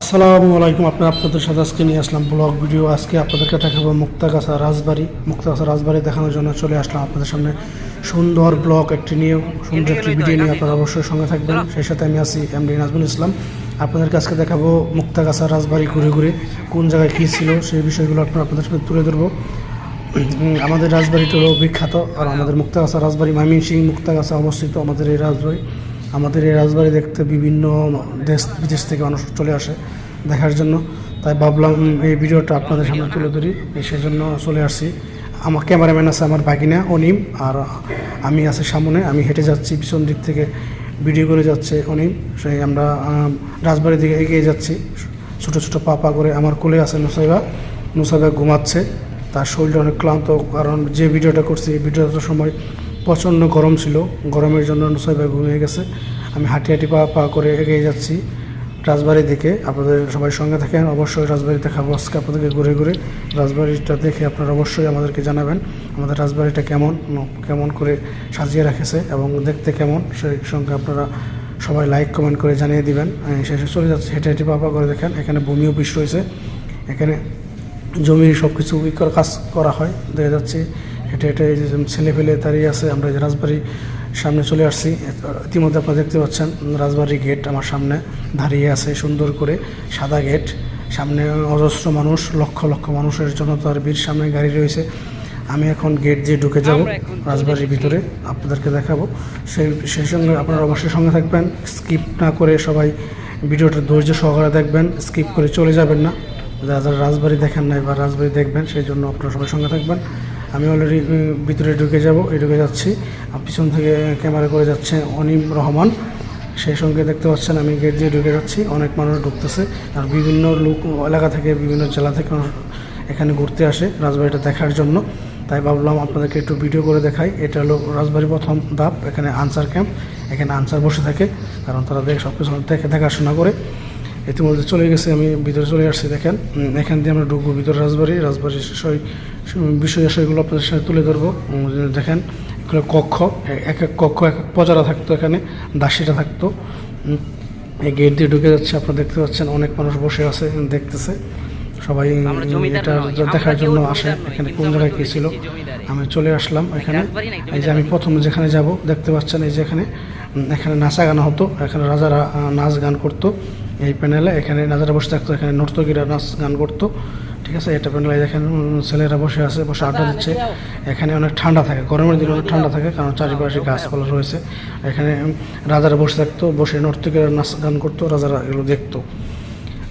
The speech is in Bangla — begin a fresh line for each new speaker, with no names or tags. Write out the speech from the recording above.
আসসালামু আলাইকুম। আপনাদের সাথে আজকে নিয়ে আসলাম ব্লগ ভিডিও। আজকে আপনাদেরকে দেখাবো মুক্তাগাছা রাজবাড়ি দেখানোর জন্য চলে আসলাম আপনাদের সামনে। সুন্দর ব্লগ একটি নিয়ে সুন্দর একটি ভিডিও নিয়ে আপনারা অবশ্যই সঙ্গে থাকবেন। সেই সাথে আমি আছি এমডি নাজমুল ইসলাম। আপনাদেরকে আজকে দেখাবো মুক্তাগাছা রাজবাড়ি ঘুরে ঘুরে কোন জায়গায় কী ছিল সেই বিষয়গুলো আপনাদের সাথে তুলে ধরবো। আমাদের রাজবাড়িটা হলো বিখ্যাত, আর আমাদের মুক্তাগাছা রাজবাড়ি ময়মনসিংহ মুক্তাগাছা অবস্থিত আমাদের এই রাজবাড়ি। আমাদের এই রাজবাড়ি দেখতে বিভিন্ন দেশ বিদেশ থেকে মানুষ চলে আসে দেখার জন্য, তাই ভাবলাম এই ভিডিওটা আপনাদের সামনে তুলে ধরি। সেই জন্য চলে আসছি। আমার ক্যামেরাম্যান আছে আমার বাগিনা অনিম, আর আমি আছি সামনে। আমি হেঁটে যাচ্ছি, পিছন দিক থেকে ভিডিও করে যাচ্ছে অনিম। সেই আমরা রাজবাড়ির দিকে এগিয়ে যাচ্ছি ছোটো ছোটো পা করে। আমার কোলে আছে নুসাইবা ঘুমাচ্ছে, তার শরীরটা অনেক ক্লান্ত, কারণ যে ভিডিওটা করছি এই ভিডিওটার সময় প্রচণ্ড গরম ছিল। গরমের জন্য নুসাইবা ঘুমিয়ে গেছে। আমি হাঁটি পা করে এগিয়ে যাচ্ছি রাজবাড়ির দিকে। আপনাদের সবাই সঙ্গে থাকেন, অবশ্যই রাজবাড়ি দেখাবো আজকে আপনাদেরকে ঘুরে ঘুরে। রাজবাড়িটা দেখে আপনারা অবশ্যই আমাদেরকে জানাবেন আমাদের রাজবাড়িটা কেমন করে সাজিয়ে রেখেছে এবং দেখতে কেমন, সেই সঙ্গে আপনারা সবাই লাইক কমেন্ট করে জানিয়ে দিবেন। শেষে চলে যাচ্ছে হেঁটে পা করে। দেখেন এখানে ভূমি অফিস রয়েছে, এখানে জমির সব কিছু কাজ করা হয়। দেখা যাচ্ছে হেঁটে এই যে ছেলে ফেলে দাঁড়িয়ে আছে। আমরা যে রাজবাড়ির সামনে চলে আসছি, ইতিমধ্যে আপনারা দেখতে পাচ্ছেন রাজবাড়ির গেট আমার সামনে দাঁড়িয়ে আছে সুন্দর করে, সাদা গেট। সামনে অজস্র মানুষ, লক্ষ লক্ষ মানুষের জন্য তার বীর সামনে গাড়ি রয়েছে। আমি এখন গেট দিয়ে ঢুকে যাব রাজবাড়ির ভিতরে, আপনাদেরকে দেখাবো। সেই সঙ্গে আপনারা অবশ্যই সঙ্গে থাকবেন, স্কিপ না করে সবাই ভিডিওটা ধৈর্য সহকারে দেখবেন, স্কিপ করে চলে যাবেন না। যারা রাজবাড়ি দেখেন নাই বা রাজবাড়ি দেখবেন, সেই জন্য আপনারা সবাই সঙ্গে থাকবেন। আমি অলরেডি ভিতরে ঢুকে যাচ্ছি। পিছন থেকে ক্যামেরা করে যাচ্ছে অনিম রহমান। সেই সঙ্গে দেখতে পাচ্ছেন আমি গেট দিয়ে ঢুকে যাচ্ছি। অনেক মানুষ ঢুকতেছে, আর বিভিন্ন লোক এলাকা থেকে বিভিন্ন জেলা থেকে এখানে ঘুরতে আসে রাজবাড়িটা দেখার জন্য। তাই ভাবলাম আপনাদেরকে একটু ভিডিও করে দেখাই। এটা হলো রাজবাড়ির প্রথম ধাপ। এখানে আনসার ক্যাম্প, এখানে আনসার বসে থাকে, কারণ তারা সব কিছু দেখাশোনা করে। ইতিমধ্যে চলে গেছে, আমি ভিতরে চলে আসছি। দেখেন এখান দিয়ে আমরা ঢুকবো ভিতরে রাজবাড়ির বিষয়গুলো আপনাদের সাথে তুলে ধরবো। দেখেন এগুলো কক্ষ, এক এক কক্ষ এক এক প্রজারা থাকতো, এখানে দাসীরা থাকতো। এই গেট দিয়ে ঢুকে যাচ্ছে, আপনারা দেখতে পাচ্ছেন অনেক মানুষ বসে আছে, দেখতেছে সবাই এটা দেখার জন্য আসে এখানে কোন জায়গায় কী ছিল। আমি চলে আসলাম এখানে। এই যে আমি প্রথমে যেখানে যাব দেখতে পাচ্ছেন, এই যে এখানে নাচা গান হতো, এখানে রাজারা নাচ গান করতো। এই প্যানেলে এখানে রাজারা বসে থাকতো, এখানে নর্তকীরা নাচ গান করতো। ঠিক আছে, এটা প্যানেলে দেখেন ছেলেরা বসে আড্ডা দিচ্ছে। এখানে অনেক ঠান্ডা থাকে, গরমের দিনে অনেক ঠান্ডা থাকে, কারণ চারিপাশে গাছপালা রয়েছে। এখানে রাজারা বসে থাকতো, বসে নর্তকীরা নাচ গান করতো, রাজারা এগুলো দেখতো।